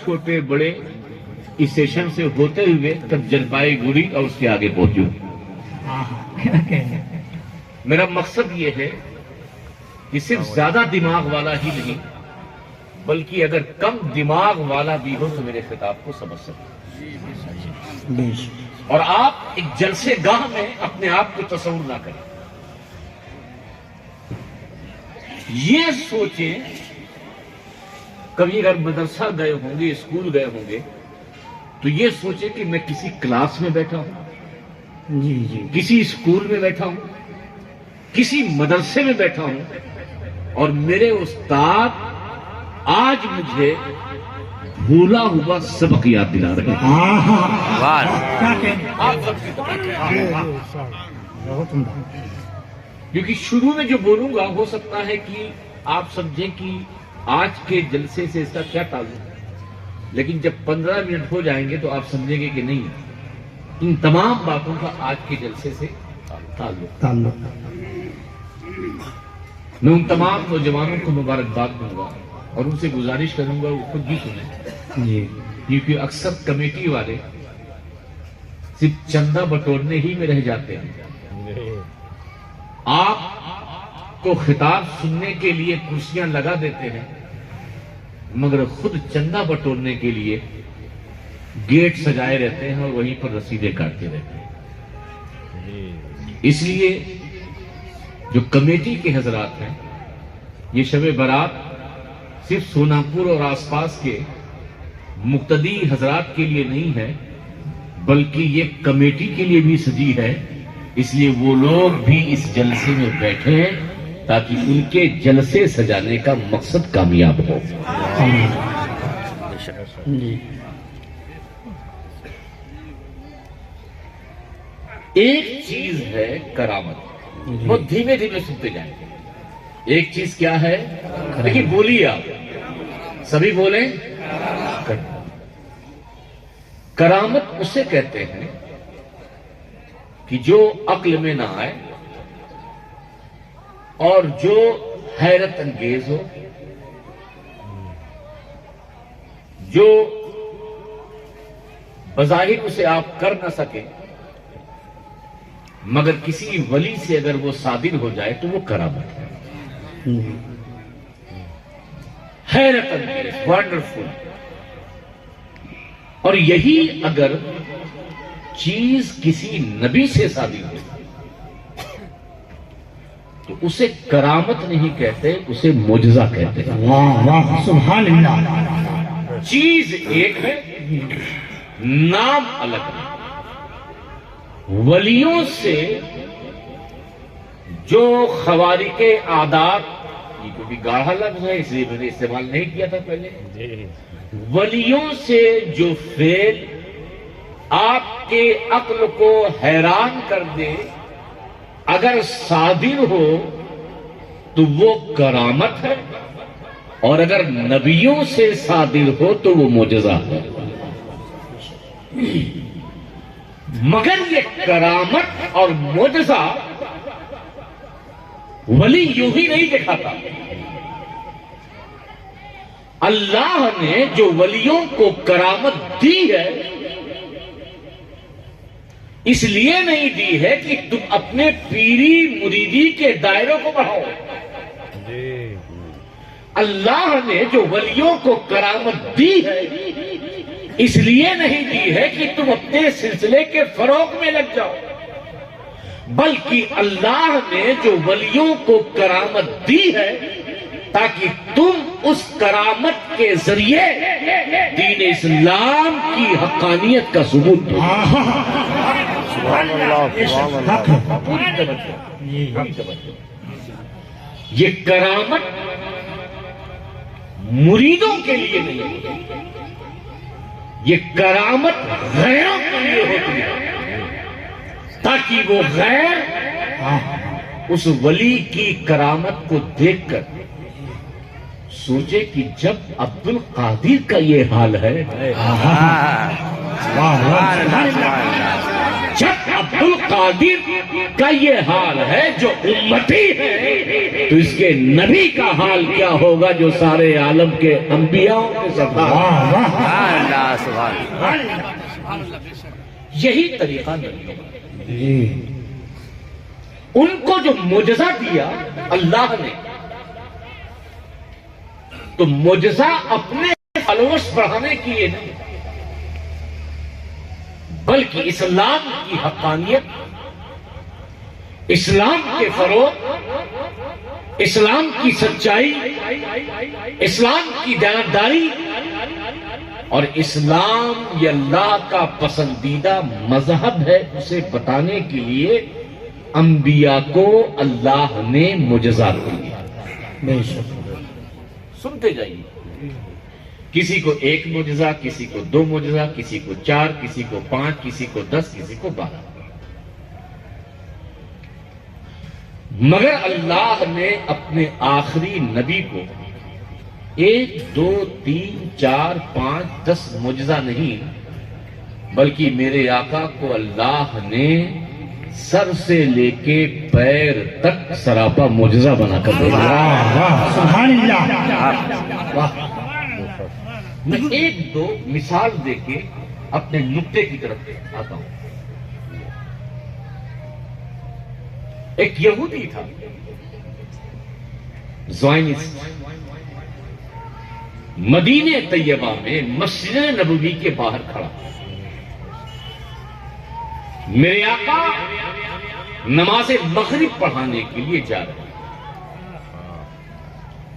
چھوٹے بڑے اسٹیشن سے ہوتے ہوئے تب جلپائی گوڑی اور اس کے آگے پہنچوں. میرا مقصد یہ ہے کہ صرف زیادہ دماغ والا ہی نہیں بلکہ اگر کم دماغ والا بھی ہو تو میرے خطاب کو سمجھ سکے. اور آپ ایک جلسے گاہ میں اپنے آپ کو تصور نہ کریں. یہ سوچیں کبھی اگر مدرسہ گئے ہوں گے اسکول گئے ہوں گے تو یہ سوچیں کہ میں کسی کلاس میں بیٹھا ہوں, کسی اسکول میں بیٹھا ہوں, کسی مدرسے میں بیٹھا ہوں اور میرے استاد آج مجھے بھولا ہوا سبق یاد دلا رہے ہیں. کیونکہ شروع میں جو بولوں گا ہو سکتا ہے کہ آپ سمجھیں کہ آج کے جلسے سے اس کا کیا تعلق ہے, لیکن جب 15 منٹ ہو جائیں گے تو آپ سمجھیں گے کہ نہیں ان تمام باتوں کا آج کے جلسے سے تعلق. میں ان تمام نوجوانوں کو مبارکباد دوں گا اور ان سے گزارش کروں گا وہ خود بھی سنیں, کیونکہ اکثر کمیٹی والے صرف چندہ بٹورنے ہی میں رہ جاتے ہیں. آپ کو خطاب سننے کے لیے کرسیاں لگا دیتے ہیں مگر خود چندہ بٹورنے کے لیے گیٹ سجائے رہتے ہیں اور وہیں پر رسیدیں کاٹتے رہتے ہیں. اس لیے جو کمیٹی کے حضرات ہیں یہ شب برات صرف سوناپور اور آس پاس کے مقتدی حضرات کے لیے نہیں ہے بلکہ یہ کمیٹی کے لیے بھی سجی ہے. اس لیے وہ لوگ بھی اس جلسے میں بیٹھے ہیں تاکہ ان کے جلسے سجانے کا مقصد کامیاب ہو. ایک چیز ہے کرامت, بہت دھیمے دھیمے سنتے جائیں گے. ایک چیز کیا ہے لیکن بولیے آپ سبھی بولیں. کرامت اسے کہتے ہیں کہ جو عقل میں نہ آئے اور جو حیرت انگیز ہو, جو بظاہر اسے آپ کر نہ سکیں مگر کسی ولی سے اگر وہ صادر ہو جائے تو وہ کرامت ہے. حیرت انگیز, ونڈرفل. اور یہی اگر چیز کسی نبی سے صادر ہو تو اسے کرامت نہیں کہتے, اسے معجزہ کہتے ہیں. سبحان اللہ. چیز ایک ہے, نام الگ ہے. ولیوں سے جو خوارق عادات, یہ کیونکہ گاڑھا لفظ ہے اس لیے میں نے استعمال نہیں کیا تھا پہلے, ولیوں سے جو فعل آپ کے عقل کو حیران کر دے اگر صادر ہو تو وہ کرامت ہے اور اگر نبیوں سے صادر ہو تو وہ معجزہ ہے. مگر یہ کرامت اور معجزہ ولی یوں ہی نہیں دکھاتا. اللہ نے جو ولیوں کو کرامت دی ہے اس لیے نہیں دی ہے کہ تم اپنے پیری مریدی کے دائروں کو بڑھاؤ. اللہ نے جو ولیوں کو کرامت دی ہے اس لیے نہیں دی ہے کہ تم اپنے سلسلے کے فروغ میں لگ جاؤ, بلکہ اللہ نے جو ولیوں کو کرامت دی ہے تاکہ تم اس کرامت کے ذریعے دین اسلام کی حقانیت کا ثبوت دو. یہ کرامت مریدوں کے لیے نہیں ہے, یہ کرامت غیروں کے لیے ہوتی ہے تاکہ وہ غیر اس ولی کی کرامت کو دیکھ کر سوچے کہ جب عبد القادر کا یہ حال ہے, جب عبد القادر کا یہ حال ہے جو امتی ہے، تو اس کے نبی کا حال کیا ہوگا جو سارے عالم کے انبیاء کے سردار؟ اللہ سبحان یہی طریقہ نبیوں کا۔ ان کو جو معجزہ دیا اللہ نے، تو معجزہ اپنے فالوورز بڑھانے کے لیے نہیں، بلکہ اسلام کی حقانیت، اسلام کے فروغ، اسلام کی سچائی، اسلام کی دیانتداری اور اسلام یہ اللہ کا پسندیدہ مذہب ہے، اسے بتانے کے لیے انبیاء کو اللہ نے معجزات دیے۔ سنتے جائیے، کسی کو 1 معجزہ، کسی کو 2 معجزہ، کسی کو 4، کسی کو 5، کسی کو 10، کسی کو 12۔ مگر اللہ نے اپنے آخری نبی کو 1، 2، 3، 4، 5، 10 معجزہ نہیں، بلکہ میرے آقا کو اللہ نے سر سے لے کے پیر تک سراپا معجزہ بنا کر دیا۔ سبحان اللہ۔ میں 1-2 مثال دے کے اپنے نقطے کی طرف آتا ہوں۔ ایک یہودی تھا، زائنسٹ، مدینہ طیبہ میں مسجد نبوی کے باہر کھڑا۔ میرے آقا نماز مغرب پڑھانے کے لیے جا رہے،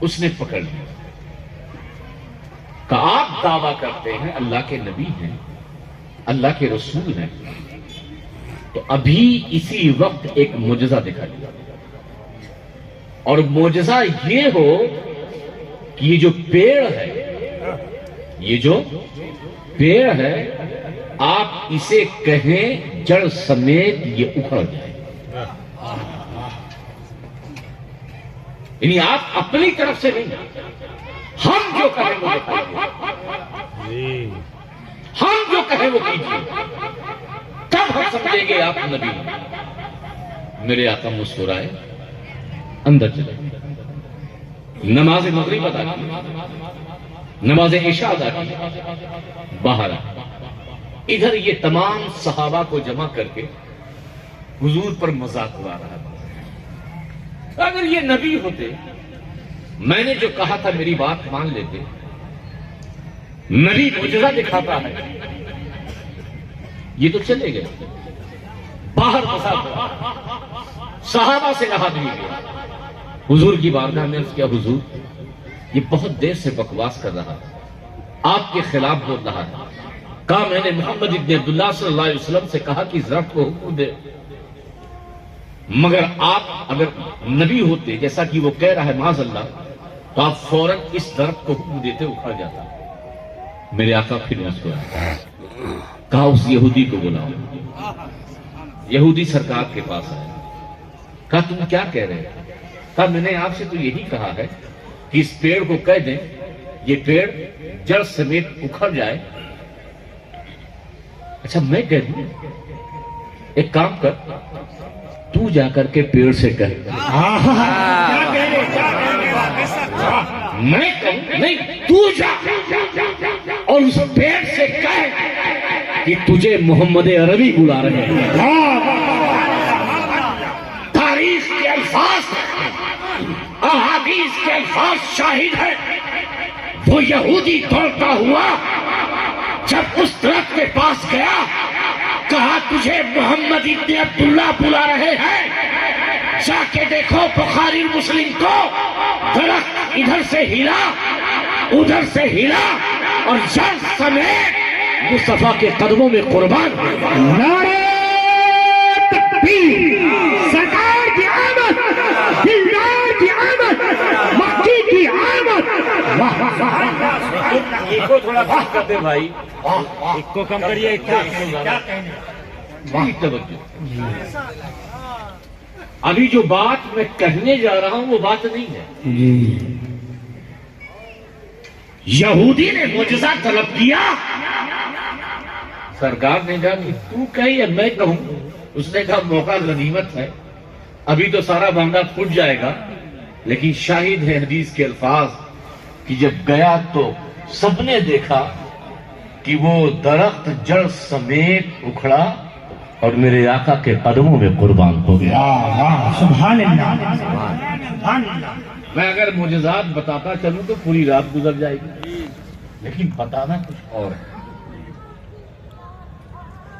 اس نے پکڑ لیا، کہ آپ دعویٰ کرتے ہیں اللہ کے نبی ہیں، اللہ کے رسول ہیں، تو ابھی اسی وقت ایک معجزہ دکھا دیا، اور معجزہ یہ ہو کہ یہ جو پیڑ ہے، یہ جو پیڑ ہے، آپ اسے کہیں جڑ سمیت یہ اکھڑ جائے۔ یعنی آپ اپنی طرف سے نہیں، ہم جو کہیں وہ بتائیے، ہم جو کہیں وہ کیجیے، تب ہم سمجھیں گے آپ نبی ہیں۔ میرے آقا مسکرائے، اندر چلے، نماز مغرب ادا کی، نماز عشاء ادا کی، باہر آئے۔ ادھر یہ تمام صحابہ کو جمع کر کے حضور پر مذاق اڑا رہا تھا۔ اگر یہ نبی ہوتے، میں نے جو کہا تھا میری بات مان لیتے، نبی معجزہ دکھاتا ہے، یہ تو چلے گئے، باہر مذاق اڑا، صحابہ سے کہا نہیں گیا۔ حضور کی بارگاہ میں عرض کیا، حضور یہ بہت دیر سے بکواس کر رہا ہے، آپ کے خلاف بول رہا ہے، کہا میں نے محمد ابن عبداللہ صلی اللہ علیہ وسلم سے کہا کہ اس درخت کو حکم دے، مگر آپ اگر نبی ہوتے جیسا کہ وہ کہہ رہا ہے معاذ اللہ، تو آپ فوراً اس درخت کو حکم دیتے اکھڑ جاتا۔ میرے آقا پھر مسکرائے، کہا اس یہودی کو بلاؤ۔ یہودی سرکار کے پاس آئے، کہا تم کیا کہہ رہے ہیں؟ کہا میں نے آپ سے تو یہی کہا ہے کہ اس پیڑ کو کہہ دیں یہ پیڑ جڑ سمیت اکھڑ جائے۔ اچھا میں کہہ دوں، ایک کام کر، تو جا کر کے پیڑ سے کہہ، میں کہوں نہیں، تو جا اور اس پیڑ سے کہہ کہ تجھے محمد عربی بلا رہے ہیں۔ تاریخ کے الفاظ، احادیث کے الفاظ شاہد ہے، وہ یہودی دوڑتا ہوا جب اس درخت کے پاس گیا، کہا تجھے محمد ابن عبداللہ بلا رہے ہیں، جا کے دیکھو بخاری مسلم کو، درخت ادھر سے ہلا ادھر سے ہلا اور جڑ سمیت مصطفیٰ کے قدموں میں قربان۔ نعرہ تکبیر، سرکار کی آمد، دلدار کی آمد، مکی کی آمد۔ ایک کو تھوڑا کم کر دے بھائی، ایک کو کم کریے، ایک ابھی جو بات میں کہنے جا رہا ہوں وہ بات نہیں ہے۔ یہودی نے معجزہ طلب کیا، سرکار نے کہا کہ تو کہیں یا میں کہوں؟ اس نے کہا موقع غنیمت ہے، ابھی تو سارا بانڈا پھٹ جائے گا، لیکن شاہد ہے حدیث کے الفاظ کہ جب گیا تو سب نے دیکھا کہ وہ درخت جڑ سمیت اکھڑا اور میرے آقا کے قدموں میں قربان ہو گیا۔ واہ واہ سبحان اللہ سبحان اللہ۔ میں اگر معجزات بتاتا چلوں تو پوری رات گزر جائے گی، لیکن بتانا کچھ اور ہے۔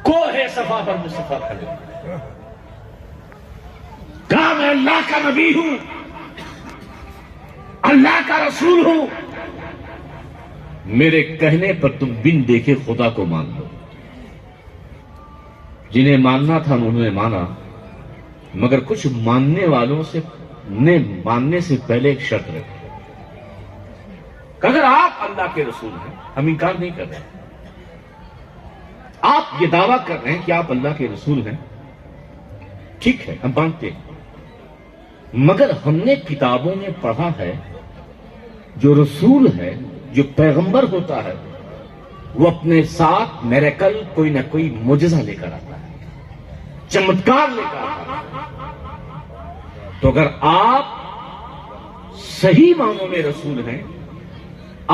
کوہ صفا پر مصطفیٰ کھڑے، کہا میں اللہ کا نبی ہوں، اللہ کا رسول ہوں، میرے کہنے پر تم بن دیکھے خدا کو مان لو۔ جنہیں ماننا تھا انہوں نے مانا، مگر کچھ ماننے والوں سے نے ماننے سے پہلے ایک شرط رکھی کہ اگر آپ اللہ کے رسول ہیں، ہم انکار نہیں کر رہے، آپ یہ دعویٰ کر رہے ہیں کہ آپ اللہ کے رسول ہیں، ٹھیک ہے ہم مانتے ہیں، مگر ہم نے کتابوں میں پڑھا ہے جو رسول ہے، جو پیغمبر ہوتا ہے، وہ اپنے ساتھ میریکل کوئی نہ کوئی معجزہ لے کر آتا ہے، چمتکار لے کر آتا ہے۔ تو اگر آپ صحیح معنوں میں رسول ہیں،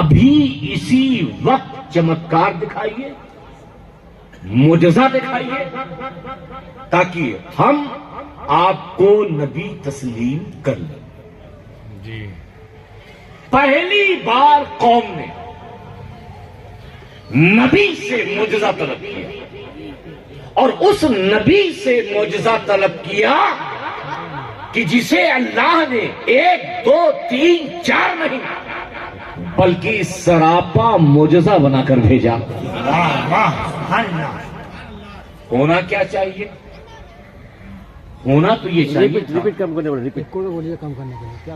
ابھی اسی وقت چمتکار دکھائیے، معجزہ دکھائیے، تاکہ ہم آپ کو نبی تسلیم کر لیں۔ جی پہلی بار قوم نے نبی سے معجزہ طلب کیا، اور اس نبی سے معجزہ طلب کیا کہ جسے اللہ نے 1 2 3 4 نہیں بلکہ سراپا معجزہ بنا کر بھیجا۔ واہ واہ سبحان اللہ۔ ہونا کیا چاہیے؟ ہونا تو یہ چاہیے تھا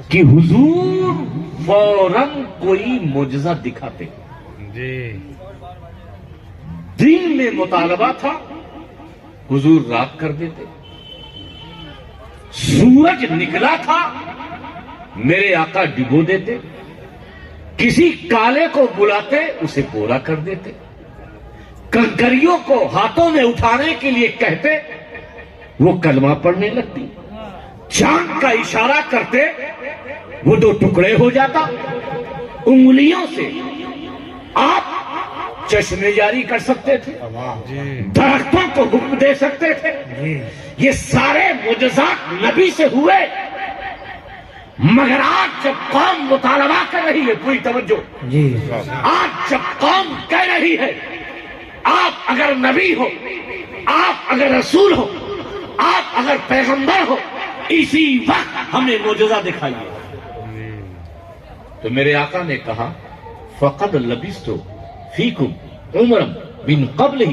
کہ حضور فوراً کوئی معجزہ دکھاتے۔ جی دن میں مطالبہ تھا، حضور رات کر دیتے، سورج نکلا تھا، میرے آقا ڈبو دیتے، کسی کالے کو بلاتے اسے گورا کر دیتے، کنکریوں کو ہاتھوں میں اٹھانے کے لیے کہتے وہ کلمہ پڑھنے لگتی، چاند کا اشارہ کرتے وہ 2 ٹکڑے ہو جاتا، انگلیوں سے آپ چشمے جاری کر سکتے تھے، درختوں کو حکم دے سکتے تھے۔ یہ سارے معجزات نبی سے ہوئے، مگر آج جب قوم مطالبہ کر رہی ہے، پوری توجہ، آج جب قوم کہہ رہی ہے آپ اگر نبی ہو، آپ اگر رسول ہو، آپ اگر پیغمبر ہو، اسی وقت ہمیں معجزہ دکھائیے، تو میرے آقا نے کہا فقد لبثت فیکم عمرا من قبلہ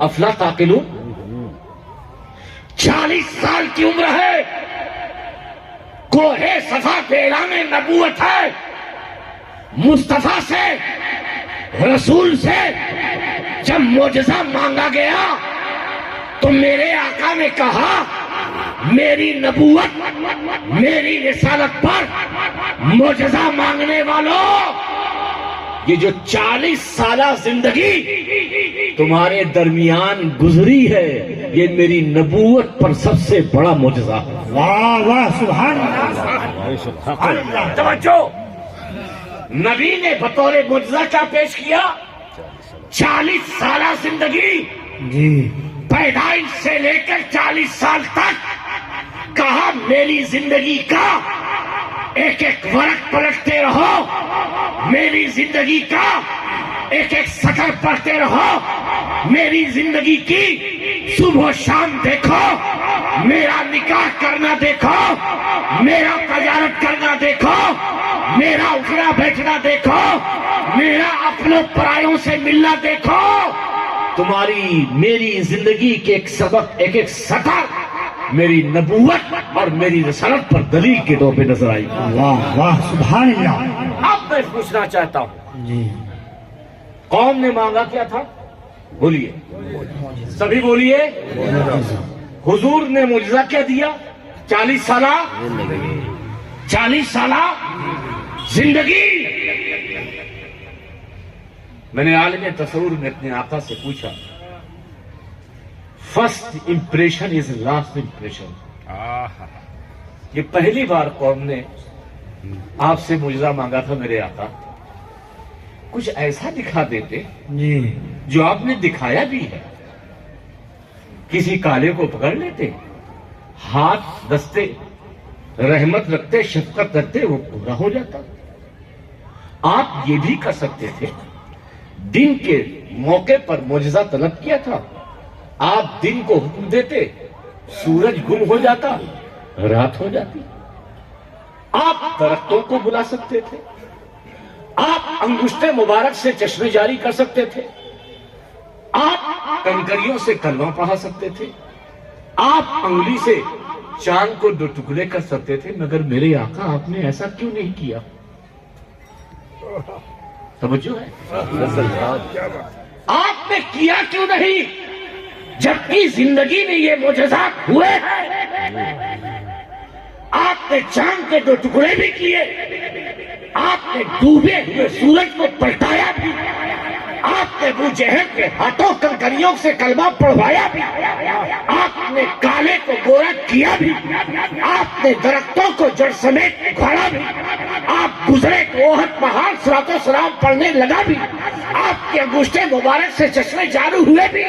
افلا تعقلون، 40 سال کی عمر ہے، کوہ صفا پہ اعلان نبوت ہے، مصطفیٰ سے رسول سے جب معجزہ مانگا گیا تو میرے آقا نے کہا میری نبوت میری رسالت پر معجزہ مانگنے والوں، یہ جو 40 سالہ زندگی تمہارے درمیان گزری ہے، یہ میری نبوت پر سب سے بڑا معجزہ ہے۔ واہ واہ سبحان اللہ۔ توجہ، نبی نے بطور معجزہ کیا پیش کیا؟ 40 سالہ زندگی، جی پیدائش سے لے کر 40 سال تک، کہا میری زندگی کا ایک ایک ورق پلٹتے رہو، میری زندگی کا ایک ایک سطر پڑھتے رہو، میری زندگی کی صبح و شام دیکھو، میرا نکاح کرنا دیکھو، میرا تجارت کرنا دیکھو، میرا اٹھنا بیٹھنا دیکھو، میرا اپنوں پرایوں سے ملنا دیکھو، تمہاری میری زندگی کے ایک سبق ایک ایک سطر میری نبوت اور میری رسالت پر دلیل کے طور پہ نظر آئی۔ واہ واہ سبحان اللہ۔ اب میں پوچھنا چاہتا ہوں، جی قوم نے مانگا کیا تھا؟ بولیے، سبھی بولیے، حضور نے معجزہ کیا دیا؟ 40 سالہ 40 سالہ زندگی۔ میں نے عالم تصور میں اپنے آقا سے پوچھا first impression is last impression. یہ پہلی بار قوم نے آپ سے معجزہ مانگا تھا میرے آقا. کچھ ایسا دکھا دیتے جو آپ نے دکھایا بھی ہے. کسی کالے کو پکڑ لیتے, ہاتھ دستے, رحمت رکھتے, شفقت رکھتے, وہ پورا ہو جاتا. آپ یہ بھی کر سکتے تھے. دن کے موقع پر معجزہ طلب کیا تھا, آپ دن کو حکم دیتے, سورج گم ہو جاتا, رات ہو جاتی. آپ درختوں کو بلا سکتے تھے, آپ انگشت مبارک سے چشمے جاری کر سکتے تھے, آپ کنکریوں سے کلمہ پڑھا سکتے تھے, آپ انگلی سے چاند کو 2 ٹکڑے کر سکتے تھے. مگر میرے آقا آپ نے ایسا کیوں نہیں کیا؟ توجہ ہے؟ آپ نے کیا کیوں نہیں جبکہ زندگی میں یہ معجزات ہوئے ہیں؟ آپ نے چاند کے 2 ٹکڑے بھی کیے, آپ نے ڈوبے ہوئے سورج کو پلٹایا بھی, آپ نے ابو جہل کے ہاتھوں کنکریوں سے کلمہ پڑھوایا بھی, آپ نے کالے کو گورا کیا بھی, آپ نے درختوں کو جڑ سمیت اکھاڑا بھی, آپ گزرے تو احد پہاڑ صراط و سلام پڑھنے لگا بھی, آپ کے انگشت مبارک سے چشمے جاری ہوئے بھی.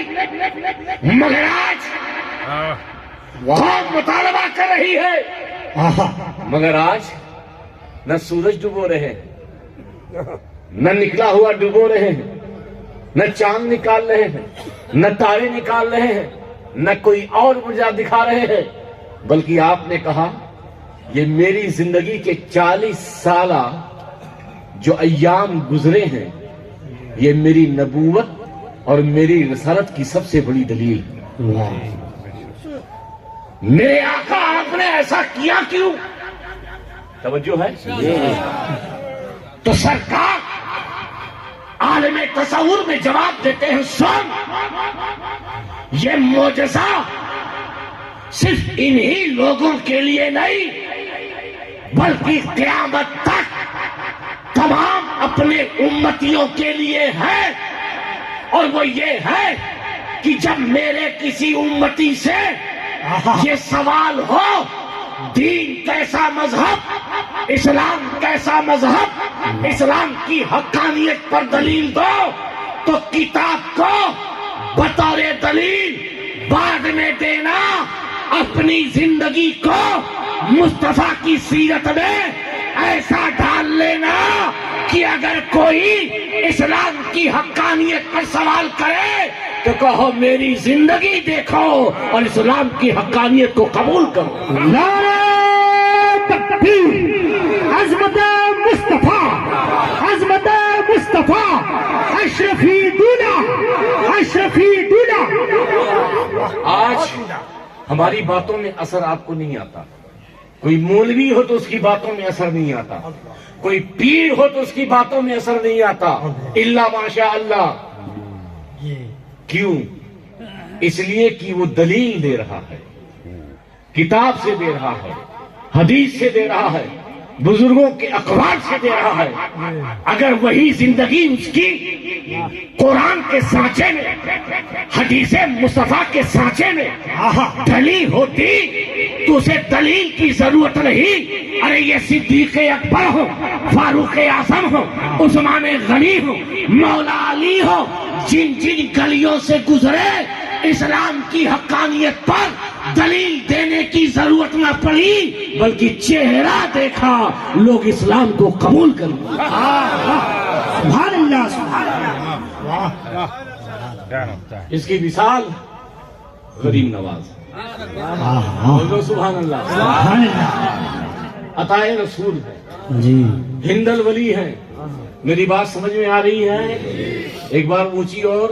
مگر آج بہت مطالبہ کر رہی ہے, مگر آج نہ سورج ڈبو رہے ہیں, نہ نکلا ہوا ڈبو رہے ہیں, نہ چاند نکال رہے ہیں, نہ تارے نکال رہے ہیں, نہ کوئی اور معجزہ دکھا رہے ہیں, بلکہ آپ نے کہا یہ میری زندگی کے 40 سالہ جو ایام گزرے ہیں یہ میری نبوت اور میری رسالت کی سب سے بڑی دلیل ہے. میرے آقا آپ نے ایسا کیا کیوں؟ توجہ ہے؟ تو سرکار عالم تصور میں جواب دیتے ہیں, سن, یہ معجزہ صرف انہی لوگوں کے لیے نہیں بلکہ قیامت تک تمام اپنے امتیوں کے لیے ہے. اور وہ یہ ہے کہ جب میرے کسی امتی سے یہ سوال ہو, دین کیسا مذہب, اسلام کیسا مذہب, اسلام کی حقانیت پر دلیل دو, تو کتاب کو بطور دلیل بعد میں دینا, اپنی زندگی کو مصطفیٰ کی سیرت میں ایسا ڈال لینا کہ اگر کوئی اسلام کی حقانیت پر سوال کرے تو کہو میری زندگی دیکھو اور اسلام کی حقانیت کو قبول کرو. نعرہ تکبیر, عظمت مصطفیٰ, عظمت مصطفیٰ, اشرفی دونا, اشرفی دونا. آج ہماری باتوں میں اثر آپ کو نہیں آتا. کوئی مولوی ہو تو اس کی باتوں میں اثر نہیں آتا, کوئی پیر ہو تو اس کی باتوں میں اثر نہیں آتا, الا ماشاء اللہ. کیوں؟ اس لیے کہ وہ دلیل دے رہا ہے, کتاب سے دے رہا ہے, حدیث سے دے رہا ہے, بزرگوں کے اقوال سے دے رہا ہے. اگر وہی زندگی اس کی قرآن کے سانچے میں, حدیث مصطفیٰ کے سانچے میں ڈھلی ہوتی تو اسے دلیل کی ضرورت نہیں. ارے یہ صدیق اکبر ہو, فاروق اعظم ہو, عثمان غنی ہو, مولا علی ہو, جن جن گلیوں سے گزرے اسلام کی حقانیت پر دلیل دینے کی ضرورت نہ پڑی, بلکہ چہرہ دیکھا لوگ اسلام کو قبول کر لیا. سبحان اللہ, سبحان اللہ. اس کی مثال غریب نواز, بولو سبحان اللہ. سبحان اللہ. عطائے رسول ہے, جی, ہند الولی ہے. میری بات سمجھ میں آ رہی ہے؟ ایک بار اونچی اور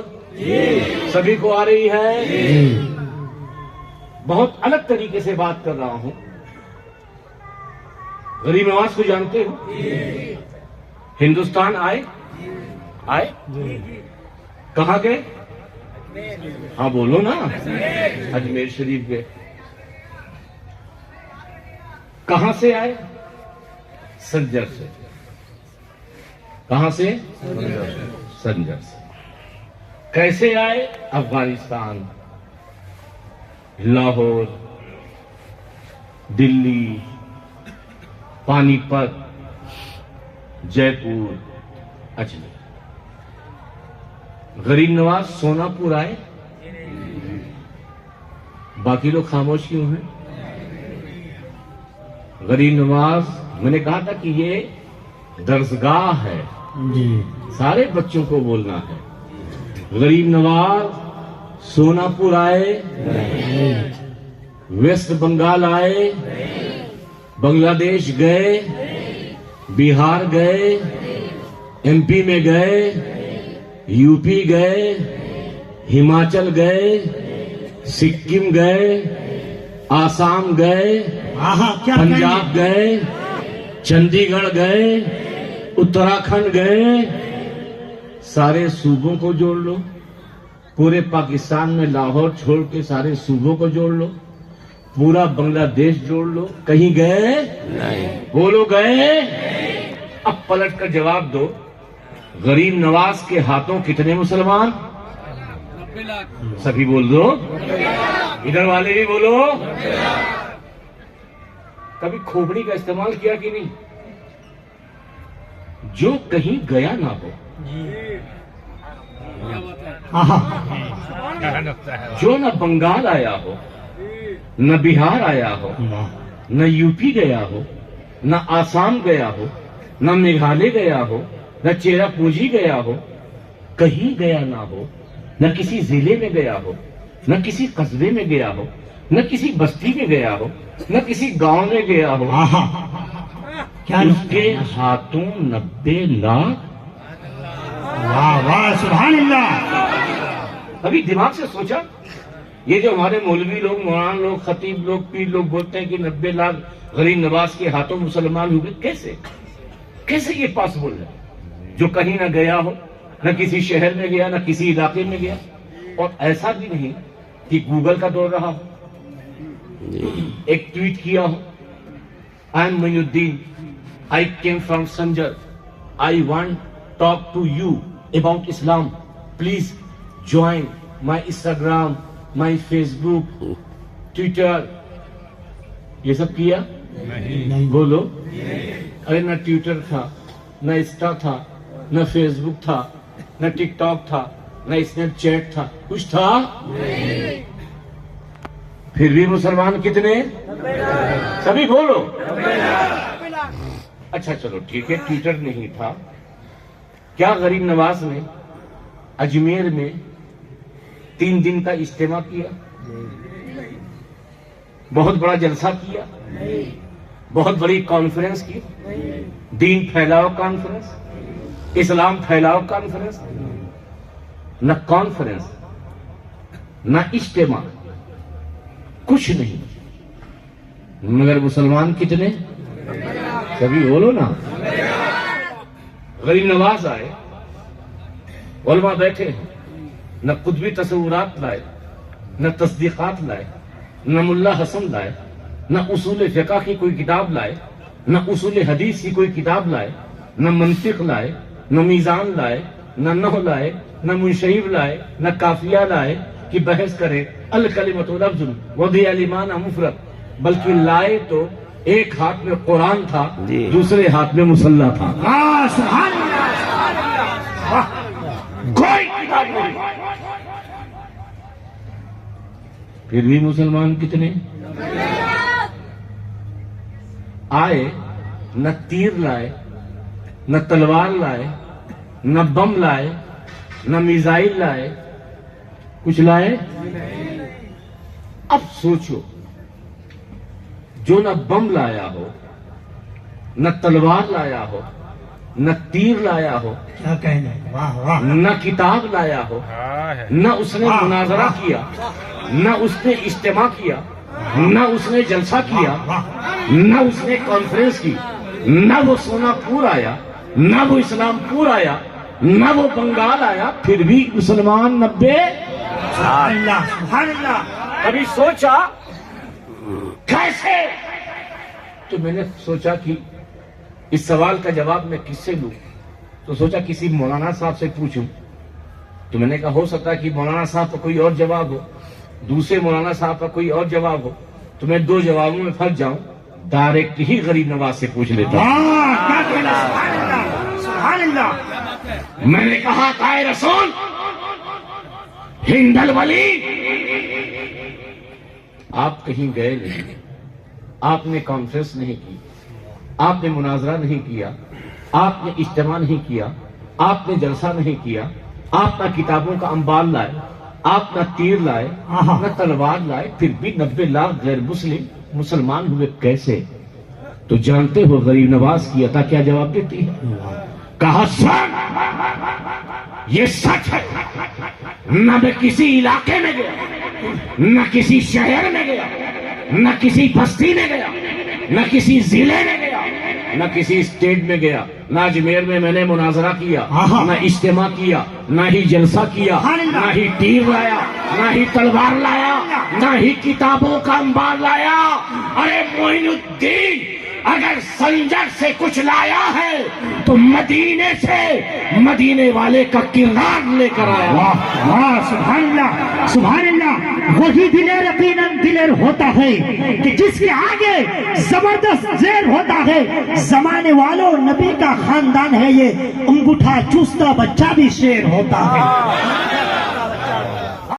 سبھی کو آ رہی ہے؟ بہت الگ طریقے سے بات کر رہا ہوں. غریب نواز کو جانتے ہو؟ ہندوستان آئے کہاں گئے؟ ہاں بولو نا. اجمیر شریف گئے. کہاں سے آئے؟ سنجر سے. کہاں سے؟ سنجر سے. کیسے آئے؟ افغانستان. لاہور، دلی، پانی پت، جے پور، اجمیر. غریب نواز سونا پور آئے، باقی لوگ خاموش کیوں ہیں؟ غریب نواز، میں نے کہا تھا کہ یہ درسگاہ ہے، سارے بچوں کو بولنا ہے. غریب نواز سونا پور آئے، ویسٹ بنگال آئے، بنگلہ دیش گئے، بہار گئے، ایم پی میں گئے، یو پی گئے، ہماچل گئے، سکم گئے، آسام گئے، پنجاب گئے، چندی گڑھ گئے، اتراکھنڈ گئے. سارے صوبوں کو جوڑ لو، پورے پاکستان میں لاہور چھوڑ کے سارے صوبوں کو جوڑ لو، پورا بنگلہ دیش جوڑ لو، کہیں گئے؟ بولو گئے؟ اب پلٹ کر جواب دو، غریب نواز کے ہاتھوں کتنے مسلمان؟ 90 لاکھ. سبھی بول دو، ادھر والے بھی بولو. کبھی کھوپڑی کا استعمال کیا کہ نہیں؟ جو کہیں گیا نہ ہو، جو نہ بنگال آیا ہو، نہ بہار آیا ہو، نہ یو پی گیا ہو، نہ آسام گیا ہو، نہ میگھالیہ گیا ہو، نہ چیرا پونجی گیا ہو، کہیں گیا نہ ہو، نہ کسی ضلع میں گیا ہو، نہ کسی قصبے میں گیا ہو، نہ کسی بستی میں گیا ہو، نہ کسی گاؤں میں گیا ہو، اس کے ہاتھوں 90 لاکھ. واہ واہ سبحان اللہ. ابھی دماغ سے سوچا، یہ جو ہمارے مولوی لوگ، مولانا لوگ، خطیب لوگ، پیر لوگ بولتے ہیں کہ 90 لاکھ غریب نواز کے ہاتھوں مسلمان ہوئے، کیسے یہ پاسبل ہے؟ جو کہیں نہ گیا ہو، نہ کسی شہر میں گیا، نہ کسی علاقے میں گیا، اور ایسا بھی نہیں کہ گوگل کا دور رہا ہو، ایک ٹویٹ کیا ہو، I am Mayuddin, I came from Sanjar, I want talk to you about Islam, please join my Instagram, my Facebook, Twitter. یہ سب کیا؟ بولو. ارے نہ ٹویٹر تھا، نہ انسٹا تھا، نہ فیس بک تھا، نہ ٹک ٹاک تھا، نہ اسنیپ چیٹ تھا، کچھ تھا؟ پھر بھی مسلمان کتنے؟ سبھی بولو. اچھا چلو ٹھیک ہے، ٹویٹر نہیں تھا. کیا غریب نواز نے اجمیر میں 3 دن کا اجتماع کیا؟ بہت بڑا جلسہ کیا؟ بہت بڑی کانفرنس کی؟ دین پھیلاؤ کانفرنس، اسلام پھیلاؤ کانفرنس؟ نہ کانفرنس، نہ اجتماع، کچھ نہیں. مگر مسلمان کتنے؟ سبھی بولو نا. غریب نواز آئے، علماء بیٹھے ہیں، نہ قطبی تصورات لائے، نہ تصدیقات لائے، نہ ملا حسن لائے، نہ اصول فقہ کی کوئی کتاب لائے، نہ اصول حدیث کی کوئی کتاب لائے، نہ منطق لائے، نہ میزان لائے، نہ نحو لائے، نہ منشریف لائے، نہ قافیہ لائے کہ بحث کرے الکلمۃ لفظ وضع لمعنی مفرد، بلکہ لائے تو ایک ہاتھ میں قرآن تھا، دوسرے ہاتھ میں مصلی تھا. سبحان اللہ. کوئی کتاب نہیں. پھر بھی مسلمان کتنے؟ آئے، نہ تیر لائے، نہ تلوار لائے، نہ بم لائے، نہ میزائل لائے، کچھ لائے؟ اب سوچو، جو نہ بم لایا ہو، نہ تلوار لایا ہو، نہ تیر لایا ہو، کیا کہنا ہے. واہ واہ. نہ کتاب لایا ہو، نہ اس نے مناظرہ کیا، نہ اس نے اجتماع کیا، نہ اس نے جلسہ کیا، نہ اس نے کانفرنس کی، نہ وہ سونا پور آیا، نہ وہ اسلام پور آیا، نہ وہ بنگال آیا، پھر بھی مسلمان 90. سبحان اللہ سبحان اللہ. کبھی سوچا کیسے؟ تو میں نے سوچا کہ اس سوال کا جواب میں کس سے دوں؟ تو سوچا کسی مولانا صاحب سے پوچھوں. تو میں نے کہا ہو سکتا ہے کہ مولانا صاحب کا کوئی اور جواب ہو. دوسرے مولانا صاحب کا کوئی اور جواب ہو تو میں 2 جوابوں میں پھنس جاؤں، ڈائریکٹ ہی غریب نواز سے پوچھ لیتا ہوں۔ کیا کہنا، سبحان اللہ سبحان اللہ۔ میں نے کہا کہ رسول ہند الولی، آپ کہیں گئے نہیں، آپ نے کانفرنس نہیں کی، آپ نے مناظرہ نہیں کیا، آپ نے اجتماع نہیں کیا، آپ نے جلسہ نہیں کیا، آپ نہ کتابوں کا انبار لائے، آپ نہ تیر لائے، نہ تلوار لائے، پھر بھی 90 لاکھ غیر مسلمان ہوئے کیسے؟ تو جانتے ہو غریب نواز کی عطا کیا جواب دیتی ہے؟ کہا سر یہ سچ ہے، نہ میں کسی علاقے میں گیا، نہ کسی شہر میں گیا، نہ کسی بستی میں گیا، نہ کسی ضلع میں گیا، نہ کسی اسٹیٹ میں گیا، نہ اجمیر میں نے مناظرہ کیا، نہ اجتماع کیا، نہ ہی جلسہ کیا، نہ ہی تیر لایا، نہ ہی تلوار لایا، نہ ہی کتابوں کا انبار لایا۔ ارے معین الدین اگر سنجر سے کچھ لایا ہے تو مدینے سے مدینے والے کا کردار لے کر آیا۔ واہ واہ سبحان اللہ سبحان اللہ۔ وہی دلیر یقیناً دلیر ہوتا ہے کہ جس کے آگے زبردست زیر ہوتا ہے۔ زمانے والوں نبی کا خاندان ہے یہ، انگوٹھا چوستا بچہ بھی شیر ہوتا ہے۔